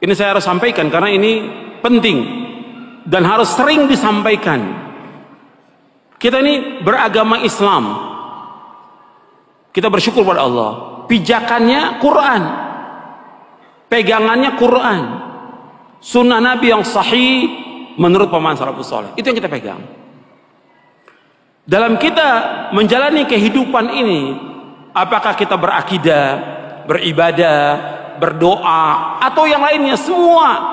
Ini saya harus sampaikan karena ini penting dan harus sering disampaikan. Kita ini beragama Islam, kita bersyukur pada Allah, pijakannya Quran, pegangannya Quran, sunnah Nabi yang sahih menurut pemahaman salafus saleh, itu yang kita pegang. Dalam kita menjalani kehidupan ini, apakah kita berakidah, beribadah, berdoa, atau yang lainnya, semua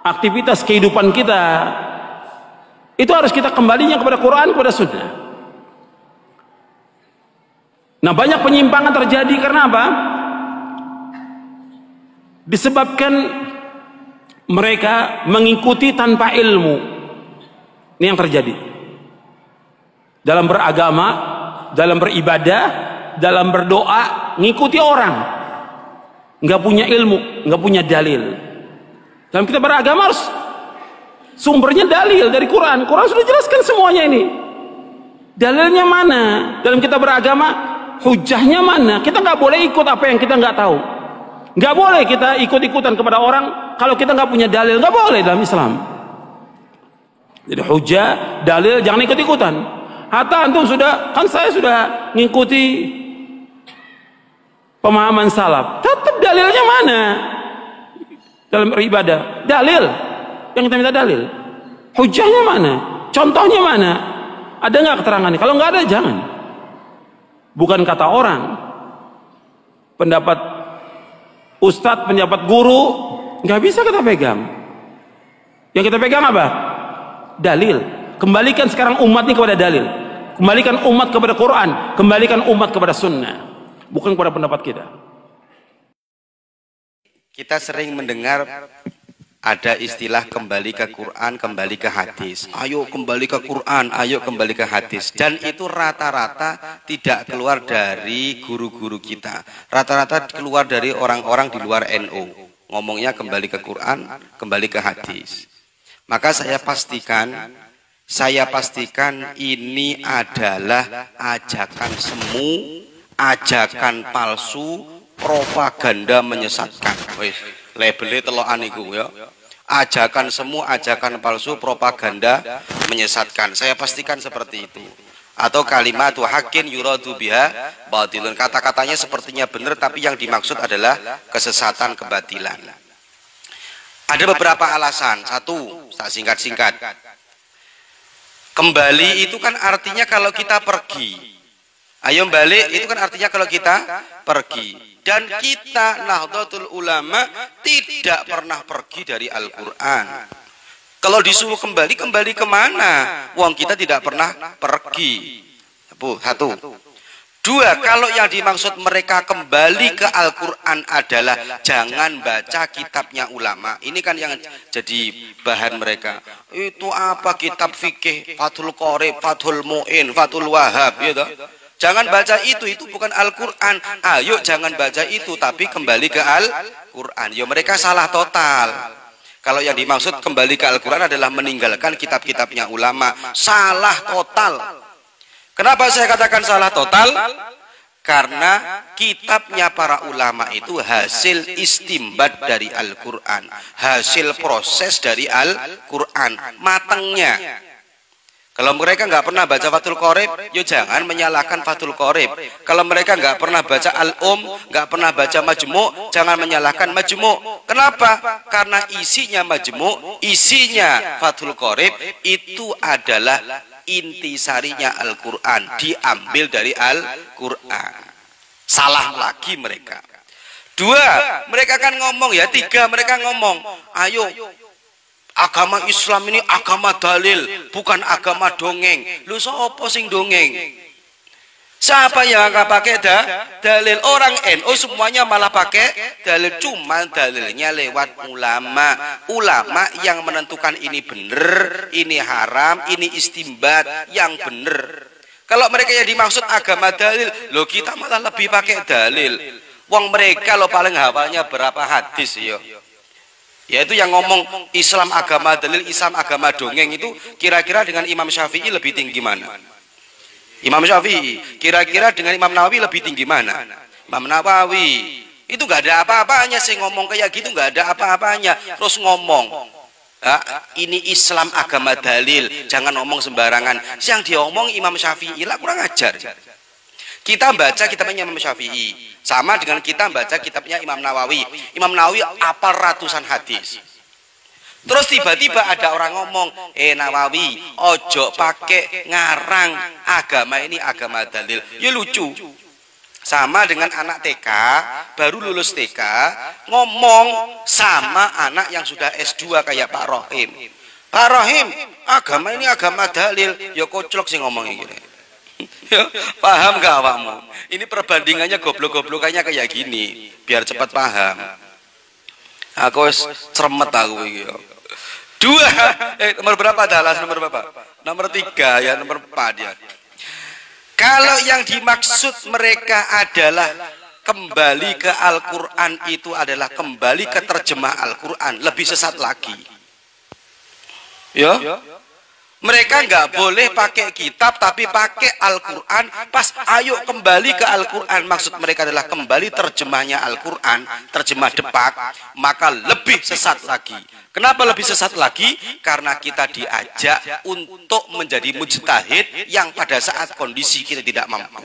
aktivitas kehidupan kita itu harus kita kembalinya kepada Quran, kepada sunnah. Nah, banyak penyimpangan terjadi karena apa? Disebabkan mereka mengikuti tanpa ilmu. Ini yang terjadi dalam beragama, dalam beribadah, dalam berdoa, ngikuti orang, nggak punya ilmu, nggak punya dalil. Dalam kita beragama harus sumbernya dalil dari Quran. Quran sudah jelaskan semuanya ini. Dalilnya mana? Dalam kita beragama, hujahnya mana? Kita nggak boleh ikut apa yang kita nggak tahu. Nggak boleh kita ikut-ikutan kepada orang kalau kita nggak punya dalil. Nggak boleh dalam Islam. Jadi hujah, dalil, jangan ikut-ikutan. Hatta antum sudah, kan saya sudah ngikuti pemahaman salaf, tetap dalilnya mana? Dalam beribadah, dalil yang kita minta dalil, hujahnya mana? Contohnya mana? Ada nggak keterangannya? Kalau nggak ada, jangan. Bukan kata orang, pendapat ustadz, pendapat guru, nggak bisa kita pegang. Yang kita pegang apa? Dalil. Kembalikan sekarang umat ini kepada dalil. Kembalikan umat kepada Quran. Kembalikan umat kepada sunnah. Bukan kepada pendapat kita. Kita sering mendengar ada istilah kembali ke Quran, kembali ke hadis. Ayo kembali ke Quran, ayo kembali ke hadis. Dan itu rata-rata tidak keluar dari guru-guru kita. Rata-rata keluar dari orang-orang di luar NU. Ngomongnya kembali ke Quran, kembali ke hadis. Maka saya pastikan ini adalah ajakan semu, ajakan palsu, propaganda menyesatkan. Wih, labelnya telokan iku ya. Ajakan semu, ajakan palsu, propaganda menyesatkan. Saya pastikan seperti itu. Atau kalimat haqqin yuradu biha batilun. Kata-katanya sepertinya benar tapi yang dimaksud adalah kesesatan, kebatilan. Ada beberapa alasan. Satu, tak singkat-singkat. Kembali itu kan artinya kalau kita pergi. Ayo balik itu kan artinya kalau kita pergi. Dan kita Nahdlatul Ulama tidak pernah pergi dari Al-Quran. Kalau disuruh kembali, kembali kemana? Wong kita tidak pernah pergi. Satu. Dua, kalau yang dimaksud mereka kembali ke Al-Quran adalah jangan baca kitabnya ulama. Ini kan yang jadi bahan mereka. Itu apa kitab fikih, Fathul Qorib, Fathul Mu'in, Fathul Wahab, gitu. Jangan baca itu bukan Al-Quran. Ayo jangan baca itu, tapi kembali ke Al-Quran. Ya mereka salah total. Kalau yang dimaksud kembali ke Al-Quran adalah meninggalkan kitab-kitabnya ulama. Salah total. Kenapa saya katakan salah total? Karena kitabnya para ulama itu hasil istimbat dari Al-Quran. Hasil proses dari Al-Quran. Matangnya. Kalau mereka nggak pernah baca Fathul Qorib, yo jangan menyalahkan Fathul Qorib. Kalau mereka nggak pernah baca nggak pernah baca Majmu', jangan menyalahkan Majmu'. Kenapa? Karena isinya Majmu', isinya Fathul Qorib itu adalah intisarinya Al-Quran, diambil dari Al-Quran. Salah lagi mereka. Dua, mereka kan ngomong ya. Tiga, mereka ngomong, ayo agama Islam ini agama dalil, bukan agama dongeng. Lu sapa sing dongeng? Siapa yang nggak pakai dalil? Orang NU semuanya malah pakai dalil, cuma dalilnya lewat ulama. Ulama yang menentukan ini benar, ini haram, ini istimbat yang benar. Kalau mereka yang dimaksud agama dalil, lo kita malah lebih pakai dalil. Wong mereka lo paling hafalnya berapa hadis yo. Yaitu yang ngomong Islam agama dalil, Islam agama dongeng itu kira-kira dengan Imam Syafi'i lebih tinggi mana? Imam Syafi'i kira-kira dengan Imam Nawawi lebih tinggi mana? Imam Nawawi Itu nggak ada apa-apanya sih ngomong kayak gitu, nggak ada apa-apanya. Terus ngomong, ini Islam agama dalil, jangan ngomong sembarangan. Yang diomong Imam Syafi'i lah, kurang ajar. Kita baca kitabnya Imam Syafi'i, sama dengan kita baca kitabnya Imam Nawawi. Imam Nawawi apal ratusan hadis. Terus tiba-tiba ada orang ngomong, Nawawi, ojo pakai ngarang, agama ini agama dalil. Ya lucu. Sama dengan anak TK, baru lulus TK, ngomong sama anak yang sudah S2 kayak Pak Rohim. Pak Rohim, agama ini agama dalil. Ya koclok sih ngomong gini. Ya, paham gak awakmu? Ini perbandingannya goblok-goblokannya kayak gini, biar cepat paham. Aku ceremet aku iki. Dua, nomor berapa Dalas? Nomor berapa? Nomor 3 ya, nomor 4 ya. Kalau yang dimaksud mereka adalah kembali ke Al-Quran, itu adalah kembali ke terjemah Al-Quran, lebih sesat lagi. Ya, mereka nggak boleh pakai kitab tapi pakai Al-Quran. Pas ayo kembali ke Al-Quran, maksud mereka adalah kembali terjemahnya Al-Quran, terjemah depak, maka lebih sesat lagi. Kenapa lebih sesat lagi? Karena kita diajak untuk menjadi mujtahid yang pada saat kondisi kita tidak mampu.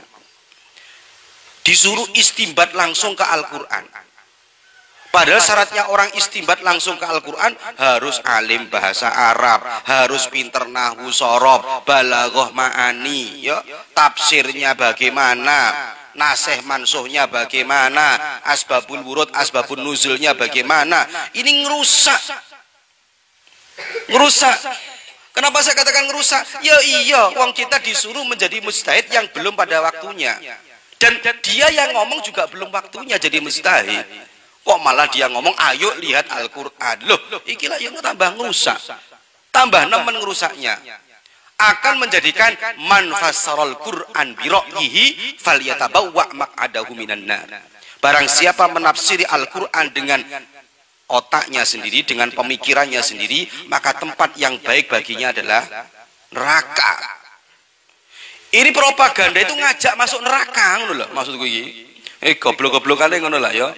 Disuruh istimbat langsung ke Al-Quran. Padahal syaratnya orang istimbat langsung ke Al-Quran harus alim bahasa Arab, harus pinter nahwu sorob, balaghah ma'ani, ya, tafsirnya bagaimana, nasih mansuhnya bagaimana, asbabul wurud, asbabun nuzulnya bagaimana. Ini ngerusak. Kenapa saya katakan ngerusak? Ya iya, wong kita disuruh menjadi mujtahid yang belum pada waktunya. Dan dia yang ngomong juga belum waktunya jadi mujtahid. Kok malah dia ngomong, ayo lihat Al-Quran. Loh, ikilah yang tambah ngerusak. Tambah nemen ngerusaknya. Akan menjadikan man fassarul Quran bi ra'yihi falyatabawwa maq'adahu minan nar. Barang siapa menafsiri Al-Quran dengan otaknya sendiri, dengan pemikirannya sendiri, maka tempat yang baik baginya adalah neraka. Ini propaganda itu ngajak masuk neraka, ngono lho maksudku iki. Goblok-goblokane ngono lah ya.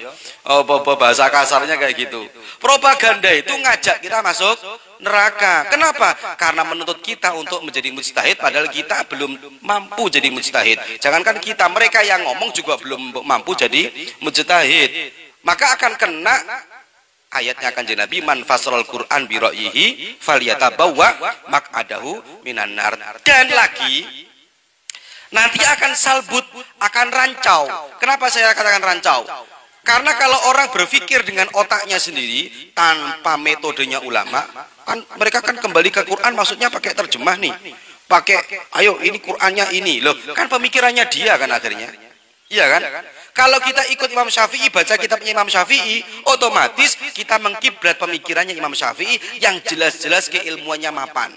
Apa bahasa kasarnya kayak gitu. Propaganda itu ngajak kita masuk neraka. Kenapa? Karena menuntut kita untuk menjadi mujtahid padahal kita belum mampu jadi mujtahid. Jangankan kita, mereka yang ngomong juga belum mampu jadi mujtahid. Maka akan kena ayatnya kanjeng Nabi, man fasrul Quran bi ra'yihi falyatabawwa maq'adahu minan nar. Dan lagi nanti akan salbut, akan rancau. Kenapa saya katakan rancau? Karena kalau orang berpikir dengan otaknya sendiri tanpa metodenya ulama, kan mereka kan kembali ke Quran, maksudnya pakai terjemah nih. Pakai, ayo ini Qurannya ini. Loh, kan pemikirannya dia kan akhirnya. Iya kan? Kalau kita ikut Imam Syafi'i, baca kitabnya Imam Syafi'i, otomatis kita mengkiblat pemikirannya Imam Syafi'i yang jelas-jelas keilmuannya mapan.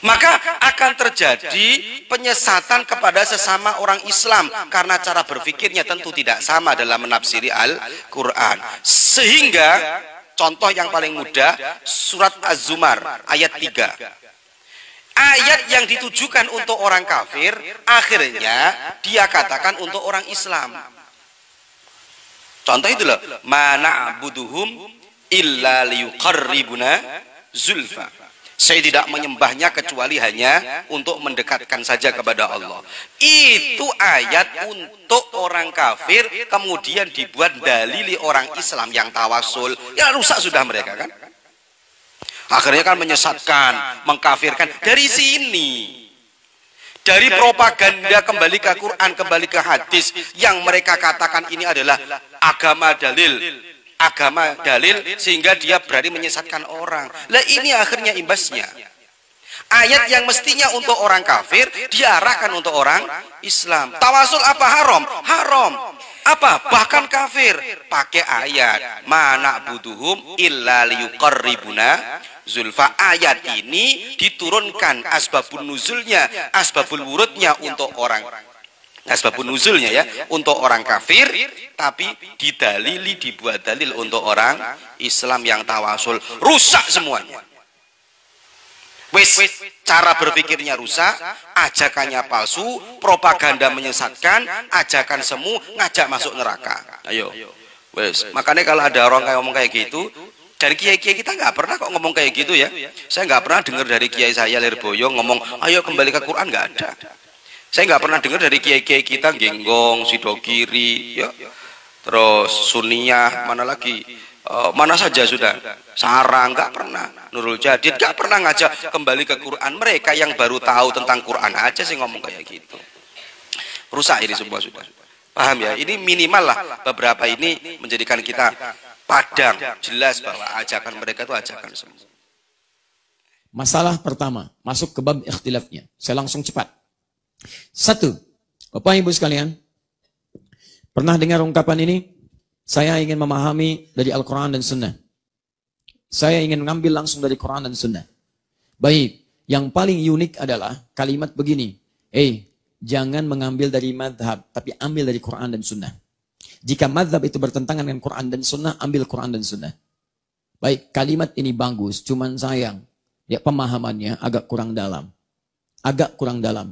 Maka akan terjadi penyesatan kepada sesama orang Islam karena cara berpikirnya tentu tidak sama dalam menafsiri Al-Quran. Sehingga contoh yang paling mudah, surat Az-Zumar ayat 3. Ayat yang ditujukan untuk orang kafir, akhirnya dia katakan untuk orang Islam. Contoh itu loh, mana'buduhum illa liyuqarribuna zulfa. Saya tidak menyembahnya kecuali hanya untuk mendekatkan saja kepada Allah. Itu ayat untuk orang kafir, kemudian dibuat dalili orang Islam yang tawasul. Ya rusak sudah mereka kan. Akhirnya kan menyesatkan, mengkafirkan. Dari sini, dari propaganda kembali ke Quran, kembali ke hadis, yang mereka katakan ini adalah agama dalil. Agama dalil, sehingga dia berani menyesatkan orang. Lah ini akhirnya imbasnya. Ayat yang mestinya untuk orang kafir diarahkan untuk orang Islam. Tawasul apa haram? Haram. Apa? Bahkan kafir. Pakai ayat mana'buduhum illa liyuqarribuna zulfa. Ayat ini diturunkan asbabun nuzulnya, asbabul wurudnya untuk orang, asbabun nuzulnya ya, untuk orang kafir, tapi didalili, dibuat dalil untuk orang Islam yang tawasul. Rusak semuanya. Wis, cara berpikirnya rusak, ajakannya palsu, propaganda menyesatkan, ajakan semu, ngajak masuk neraka. Ayo, wis. Makanya kalau ada orang kayak ngomong kayak gitu, dari kiai-kiai kita nggak pernah kok ngomong kayak gitu ya. Saya nggak pernah dengar dari kiai saya Lirboyo ngomong, ayo kembali ke Quran, nggak ada. Saya nggak pernah dengar dari kiai-kiai kita Genggong, Sidogiri, ya. Terus Suniyah, mana lagi? Mana saja sudah. Sarang nggak pernah. Nurul Jadid nggak pernah ngajak kembali ke Quran. Mereka yang baru tahu tentang Quran aja sih ngomong kayak gitu. Rusak ini semua sudah. Paham ya? Ini minimal lah beberapa ini menjadikan kita padang, jelas bahwa ajakan mereka itu ajakan semua. Masalah pertama, masuk ke bab ikhtilafnya. Saya langsung cepat. 1. Bapak Ibu sekalian, pernah dengar ungkapan ini? Saya ingin memahami dari Al-Quran dan Sunnah. Saya ingin mengambil langsung dari Quran dan Sunnah. Baik, yang paling unik adalah kalimat begini. Jangan mengambil dari madhab, tapi ambil dari Quran dan Sunnah. Jika madhab itu bertentangan dengan Quran dan Sunnah, ambil Quran dan Sunnah. Baik, kalimat ini bagus, cuman sayang. Ya, pemahamannya agak kurang dalam. Agak kurang dalam.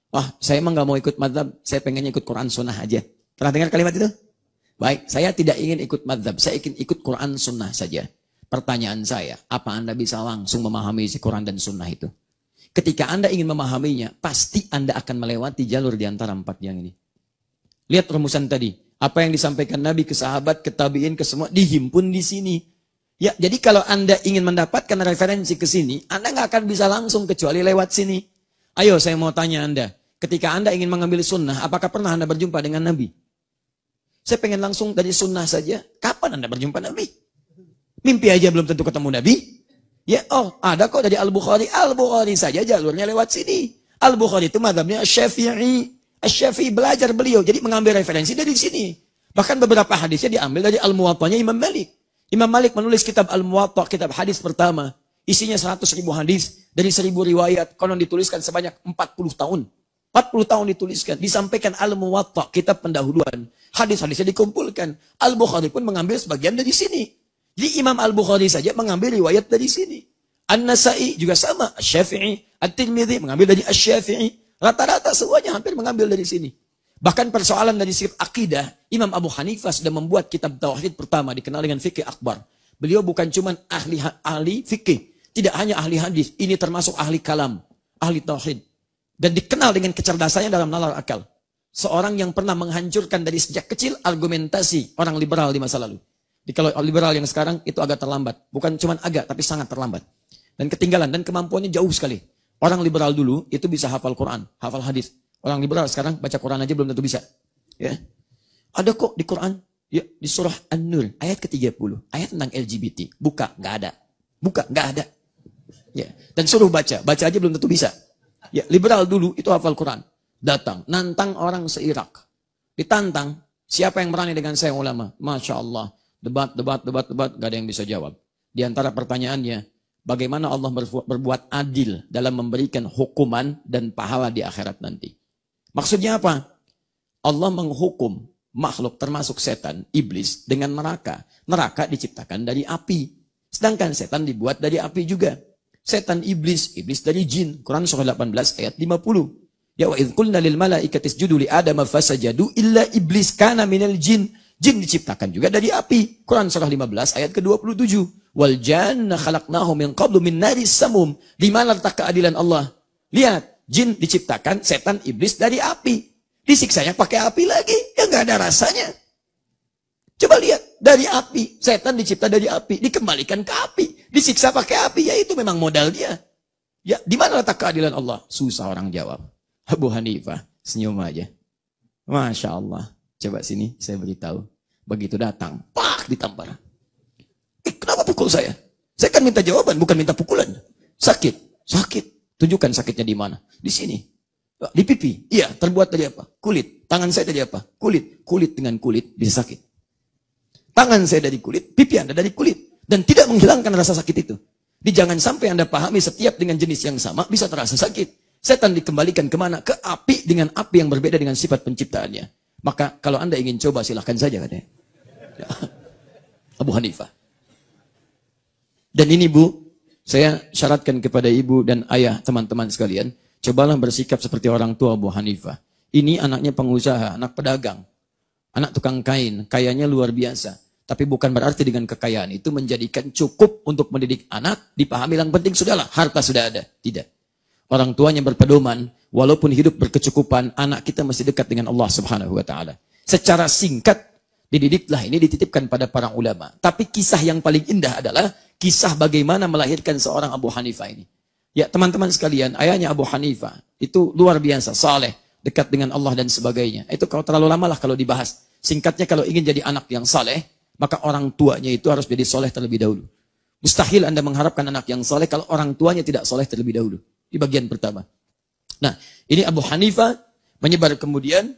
Wah, saya emang gak mau ikut madhab, saya pengennya ikut Quran Sunnah aja. Pernah dengar kalimat itu? Baik, saya tidak ingin ikut madhab, saya ingin ikut Quran Sunnah saja. Pertanyaan saya, apa Anda bisa langsung memahami si Quran dan Sunnah itu? Ketika Anda ingin memahaminya, pasti Anda akan melewati jalur di antara 4 yang ini. Lihat rumusan tadi. Apa yang disampaikan Nabi ke sahabat, ke tabi'in, ke semua, dihimpun di sini. Ya, jadi kalau Anda ingin mendapatkan referensi ke sini, Anda nggak akan bisa langsung kecuali lewat sini. Ayo, saya mau tanya Anda. Ketika Anda ingin mengambil sunnah, apakah pernah Anda berjumpa dengan Nabi? Saya pengen langsung dari sunnah saja. Kapan Anda berjumpa Nabi? Mimpi aja belum tentu ketemu Nabi. Ya, ada kok dari Al-Bukhari. Al-Bukhari saja jalurnya lewat sini. Al-Bukhari itu madhabnya Syafi'i. Syafi'i belajar beliau. Jadi mengambil referensi dari sini. Bahkan beberapa hadisnya diambil dari Al-Muwatta'nya Imam Malik. Imam Malik menulis kitab Al-Muwatta', kitab hadis pertama. Isinya 100.000 hadis. Dari 1.000 riwayat. Konon dituliskan sebanyak 40 tahun. 40 tahun dituliskan. Disampaikan Al-Muwatta', kitab pendahuluan. Hadis-hadisnya dikumpulkan. Al-Bukhari pun mengambil sebagian dari sini. Jadi Imam Al-Bukhari saja mengambil riwayat dari sini. An-Nasai juga sama. Asy-Syafi'i. At-Tirmidzi mengambil dari Asy-Syafi'i. Rata-rata semuanya hampir mengambil dari sini. Bahkan persoalan dari sifat akidah, Imam Abu Hanifah sudah membuat kitab Tauhid pertama dikenal dengan Fikih Akbar. Beliau bukan cuma ahli fikih. Tidak hanya ahli hadis. Ini termasuk ahli kalam. Ahli Tauhid. Dan dikenal dengan kecerdasannya dalam nalar akal. Seorang yang pernah menghancurkan dari sejak kecil argumentasi orang liberal di masa lalu. Kalau liberal yang sekarang itu agak terlambat. Bukan cuma agak, tapi sangat terlambat. Dan ketinggalan, dan kemampuannya jauh sekali. Orang liberal dulu itu bisa hafal Quran, hafal hadis. Orang liberal sekarang baca Quran aja belum tentu bisa. Ya. Ada kok di Quran, ya, di surah An-Nur, ayat ke-30. Ayat tentang LGBT. Buka, nggak ada. Buka, nggak ada. Ya. Dan suruh baca aja belum tentu bisa. Ya, liberal dulu itu hafal Quran. Datang, nantang orang se-Irak. Ditantang, siapa yang berani dengan saya ulama? Masya Allah. Debat, gak ada yang bisa jawab. Di antara pertanyaannya, bagaimana Allah berbuat adil dalam memberikan hukuman dan pahala di akhirat nanti? Maksudnya apa? Allah menghukum makhluk termasuk setan, iblis dengan neraka. Neraka diciptakan dari api. Sedangkan setan dibuat dari api juga. Setan iblis dari jin. Quran surah 18 ayat 50. Ya wa idh qulna lil malaikati isjudu li adama fasajadu illa iblis kana minal jin. Jin diciptakan juga dari api. Quran surah 15 ayat ke-27. Wal janna khalaqnahu min qablu min naris samum. Di mana letak keadilan Allah? Lihat, jin diciptakan, setan iblis dari api. Disiksanya pakai api lagi, ya nggak ada rasanya. Coba lihat, dari api, setan dicipta dari api, dikembalikan ke api, disiksa pakai api, ya itu memang modal dia. Ya, di mana letak keadilan Allah? Susah orang jawab. Abu Hanifah senyum aja. Masya Allah. Coba sini, saya beritahu. Begitu datang, pak, ditampar. Kenapa pukul saya? Saya kan minta jawaban, bukan minta pukulan. Sakit. Tunjukkan sakitnya di mana. Di sini. Di pipi. Iya, terbuat dari apa? Kulit. Tangan saya dari apa? Kulit. Kulit dengan kulit bisa sakit. Tangan saya dari kulit, pipi Anda dari kulit. Dan tidak menghilangkan rasa sakit itu. Jangan sampai Anda pahami setiap dengan jenis yang sama bisa terasa sakit. Setan dikembalikan kemana? Ke api dengan api yang berbeda dengan sifat penciptaannya. Maka kalau Anda ingin coba silahkan saja katanya. Abu Hanifah. Dan ini Bu, Saya syaratkan kepada ibu dan ayah teman-teman sekalian, cobalah bersikap seperti orang tua Abu Hanifah. Ini anaknya pengusaha, anak pedagang, anak tukang kain, kayanya luar biasa. Tapi bukan berarti dengan kekayaan itu menjadikan cukup untuk mendidik anak, dipahami yang penting sudahlah, harta sudah ada. Tidak. Orang tuanya berpedoman, walaupun hidup berkecukupan, anak kita masih dekat dengan Allah Subhanahu wa taala. Secara singkat, dididiklah ini dititipkan pada para ulama. Tapi kisah yang paling indah adalah kisah bagaimana melahirkan seorang Abu Hanifah ini. Ya, teman-teman sekalian, ayahnya Abu Hanifah itu luar biasa, saleh, dekat dengan Allah dan sebagainya. Itu kalau terlalu lama lah kalau dibahas. Singkatnya, kalau ingin jadi anak yang saleh, maka orang tuanya itu harus jadi soleh terlebih dahulu. Mustahil Anda mengharapkan anak yang soleh kalau orang tuanya tidak soleh terlebih dahulu. Di bagian pertama. Nah, ini Abu Hanifah menyebar kemudian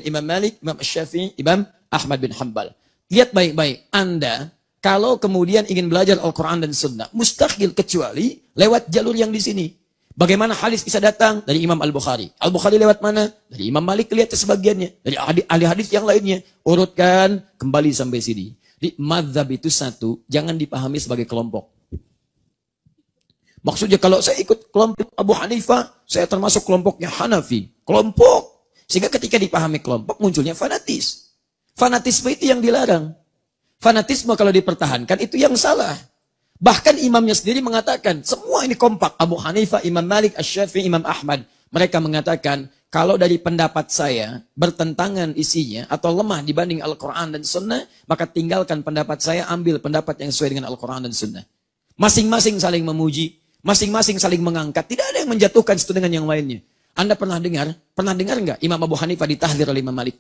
Imam Malik, Imam Syafi'i, Imam Ahmad bin Hanbal. Lihat baik-baik, Anda kalau kemudian ingin belajar Al-Quran dan Sunnah, mustahil kecuali lewat jalur yang di sini. Bagaimana hadis bisa datang? Dari Imam Al-Bukhari. Al-Bukhari lewat mana? Dari Imam Malik, lihat sebagiannya. Dari ahli hadis yang lainnya. Urutkan, kembali sampai sini. Di mazhab itu satu, jangan dipahami sebagai kelompok. Maksudnya kalau saya ikut kelompok Abu Hanifah, saya termasuk kelompoknya Hanafi. Kelompok. Sehingga ketika dipahami kelompok, munculnya fanatis. Fanatisme itu yang dilarang. Fanatisme kalau dipertahankan, itu yang salah. Bahkan imamnya sendiri mengatakan, semua ini kompak. Abu Hanifah, Imam Malik, Asy-Syafi'i, Imam Ahmad. Mereka mengatakan, kalau dari pendapat saya, bertentangan isinya, atau lemah dibanding Al-Quran dan Sunnah, maka tinggalkan pendapat saya, ambil pendapat yang sesuai dengan Al-Quran dan Sunnah. Masing-masing saling memuji, masing-masing saling mengangkat. Tidak ada yang menjatuhkan satu dengan yang lainnya. Anda pernah dengar enggak Imam Abu Hanifah ditahdir oleh Imam Malik?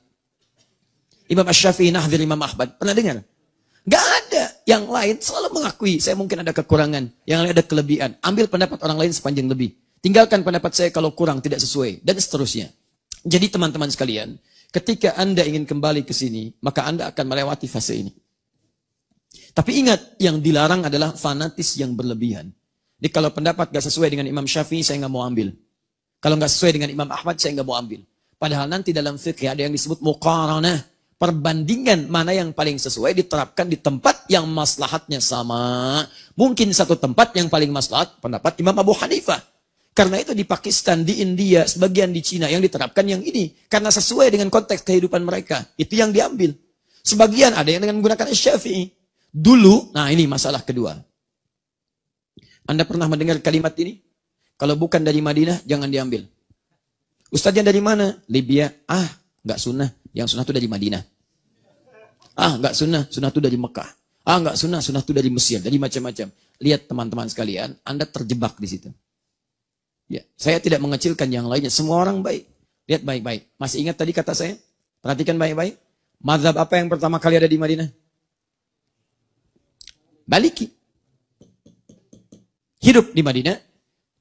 Imam Asy-Syafi'i nahdir Imam Ahmad. Pernah dengar? Gak ada. Yang lain selalu mengakui, saya mungkin ada kekurangan. Yang lain ada kelebihan. Ambil pendapat orang lain sepanjang lebih. Tinggalkan pendapat saya kalau kurang, tidak sesuai. Dan seterusnya. Jadi teman-teman sekalian, ketika Anda ingin kembali ke sini, maka Anda akan melewati fase ini. Tapi ingat, yang dilarang adalah fanatis yang berlebihan. Jadi kalau pendapat gak sesuai dengan Imam Syafi'i, saya gak mau ambil. Kalau gak sesuai dengan Imam Ahmad, saya gak mau ambil. Padahal nanti dalam fikih ada yang disebut muqaranah. Perbandingan mana yang paling sesuai diterapkan di tempat yang maslahatnya sama. Mungkin satu tempat yang paling maslahat pendapat Imam Abu Hanifah. Karena itu di Pakistan, di India, sebagian di Cina yang diterapkan yang ini. Karena sesuai dengan konteks kehidupan mereka. Itu yang diambil. Sebagian ada yang dengan menggunakan Syafi'i. Dulu, nah ini masalah kedua. Anda pernah mendengar kalimat ini? Kalau bukan dari Madinah, jangan diambil. Ustadznya dari mana? Libya. Nggak sunnah. Yang sunnah itu dari Madinah. Nggak sunnah. Sunnah itu dari Mekah. Nggak sunnah. Sunnah itu dari Mesir. Dari macam-macam. Lihat teman-teman sekalian. Anda terjebak di situ. Ya, saya tidak mengecilkan yang lainnya. Semua orang baik. Lihat baik-baik. Masih ingat tadi kata saya? Perhatikan baik-baik. Mazhab apa yang pertama kali ada di Madinah? Maliki. Hidup di Madinah.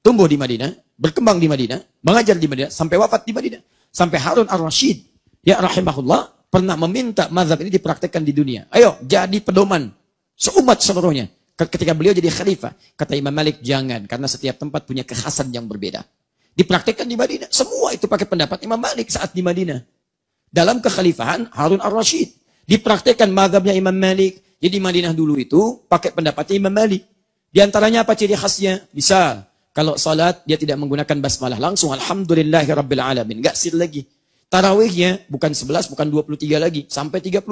Tumbuh di Madinah. Berkembang di Madinah. Mengajar di Madinah. Sampai wafat di Madinah. Sampai Harun ar-Rasyid. Ya rahimahullah pernah meminta mazhab ini dipraktekkan di dunia. Ayo jadi pedoman seumat seluruhnya. Ketika beliau jadi khalifah, kata Imam Malik jangan karena setiap tempat punya kekhasan yang berbeda. Dipraktekkan di Madinah. Semua itu pakai pendapat Imam Malik saat di Madinah. Dalam kekhalifahan Harun ar-Rasyid dipraktekkan mazhabnya Imam Malik. Jadi di Madinah dulu itu pakai pendapatnya Imam Malik. Di antaranya apa ciri khasnya? Misal kalau salat dia tidak menggunakan basmalah langsung alhamdulillahirabbil alamin, enggak sir lagi. Tarawihnya bukan 11, bukan 23 lagi. Sampai 36.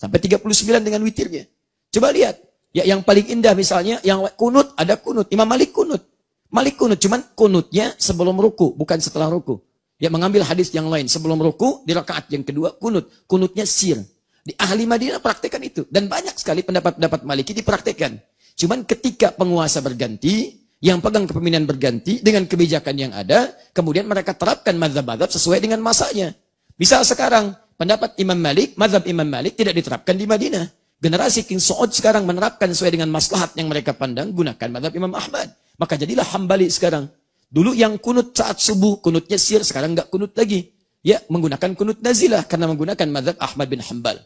Sampai 39 dengan witirnya. Coba lihat. Ya, yang paling indah misalnya, yang kunut, ada kunut. Imam Malik kunut. Malik kunut, cuman kunutnya sebelum ruku, bukan setelah ruku. Ya, mengambil hadis yang lain. Sebelum ruku, di rakaat yang kedua, kunut. Kunutnya sir. Di ahli Madinah praktekkan itu. Dan banyak sekali pendapat-pendapat Maliki dipraktekkan. Cuman ketika penguasa berganti, yang pegang kepemimpinan berganti dengan kebijakan yang ada, kemudian mereka terapkan mazhab-mazhab sesuai dengan masanya. Misal sekarang, pendapat Imam Malik, mazhab Imam Malik tidak diterapkan di Madinah. Generasi King Saud sekarang menerapkan sesuai dengan maslahat yang mereka pandang, gunakan mazhab Imam Ahmad. Maka jadilah Hambali sekarang. Dulu yang kunut saat subuh, kunutnya sir, sekarang enggak kunut lagi. Ya, menggunakan kunut nazilah, karena menggunakan mazhab Ahmad bin Hanbal.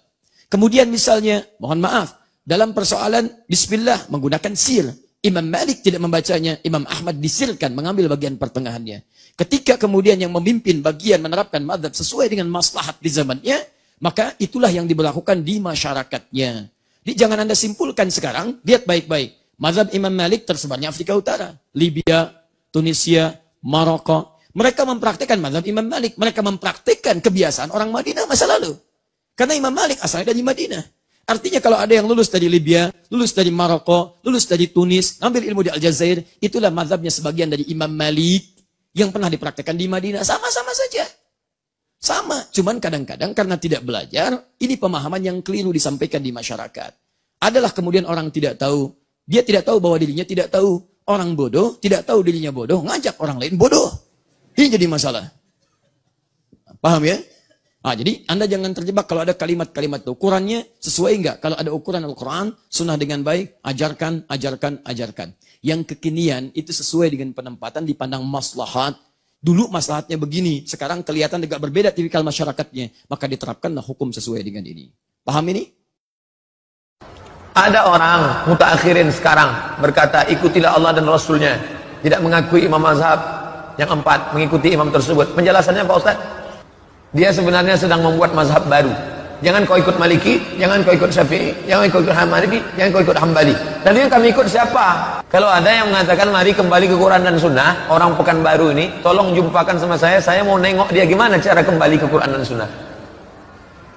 Kemudian misalnya, mohon maaf, dalam persoalan Bismillah, menggunakan sir. Imam Malik tidak membacanya, Imam Ahmad disirkan, mengambil bagian pertengahannya. Ketika kemudian yang memimpin bagian menerapkan mazhab sesuai dengan maslahat di zamannya, maka itulah yang diberlakukan di masyarakatnya. Jadi jangan Anda simpulkan sekarang, lihat baik-baik. Mazhab Imam Malik tersebarnya Afrika Utara, Libya, Tunisia, Maroko. Mereka mempraktikkan mazhab Imam Malik. Mereka mempraktikkan kebiasaan orang Madinah masa lalu. Karena Imam Malik asalnya dari Madinah. Artinya kalau ada yang lulus dari Libya, lulus dari Maroko, lulus dari Tunis, ngambil ilmu di Aljazair, itulah mazhabnya sebagian dari Imam Malik yang pernah dipraktikkan di Madinah. Sama-sama saja. Sama. Cuman kadang-kadang karena tidak belajar, ini pemahaman yang keliru disampaikan di masyarakat. Adalah kemudian orang tidak tahu. Dia tidak tahu bahwa dirinya tidak tahu. Orang bodoh, tidak tahu dirinya bodoh, ngajak orang lain bodoh. Ini jadi masalah. Paham ya? Nah, jadi Anda jangan terjebak kalau ada kalimat-kalimat itu. Ukurannya sesuai enggak? Kalau ada ukuran Al-Quran, sunnah dengan baik, ajarkan, ajarkan, ajarkan. Yang kekinian itu sesuai dengan penempatan dipandang maslahat. Dulu maslahatnya begini, sekarang kelihatan agak berbeda tipikal masyarakatnya. Maka diterapkanlah hukum sesuai dengan ini. Paham ini? Ada orang mutaakhirin sekarang berkata, ikutilah Allah dan Rasulnya. Tidak mengakui imam mazhab yang 4, mengikuti imam tersebut. Penjelasannya Pak Ustaz, dia sebenarnya sedang membuat mazhab baru. Jangan kau ikut Maliki, jangan kau ikut Syafi'i, jangan kau ikut Hanafi, jangan kau ikut Hambali. Lalu yang kami ikut siapa? Kalau ada yang mengatakan mari kembali ke Quran dan Sunnah, orang Pekanbaru ini, tolong jumpakan sama saya mau nengok dia gimana cara kembali ke Quran dan Sunnah.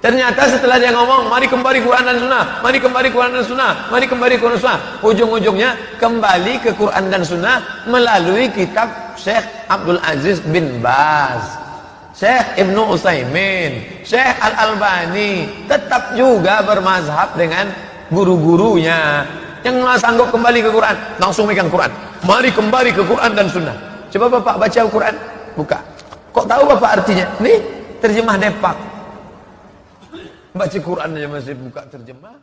Ternyata setelah dia ngomong, mari kembali Quran dan Sunnah, mari kembali Quran dan Sunnah, mari kembali Quran dan Sunnah, ujung-ujungnya kembali ke Quran dan Sunnah melalui kitab Syekh Abdul Aziz bin Baz, Syekh Ibnu Utsaimin, Syekh Al-Albani, tetap juga bermazhab dengan guru-gurunya. Yang nggak sanggup kembali ke Quran, langsung megang Quran. Mari kembali ke Quran dan Sunnah. Coba Bapak baca Al-Quran, buka. Kok tahu Bapak artinya? Nih, terjemah Depak. Baca Quran aja masih buka terjemah.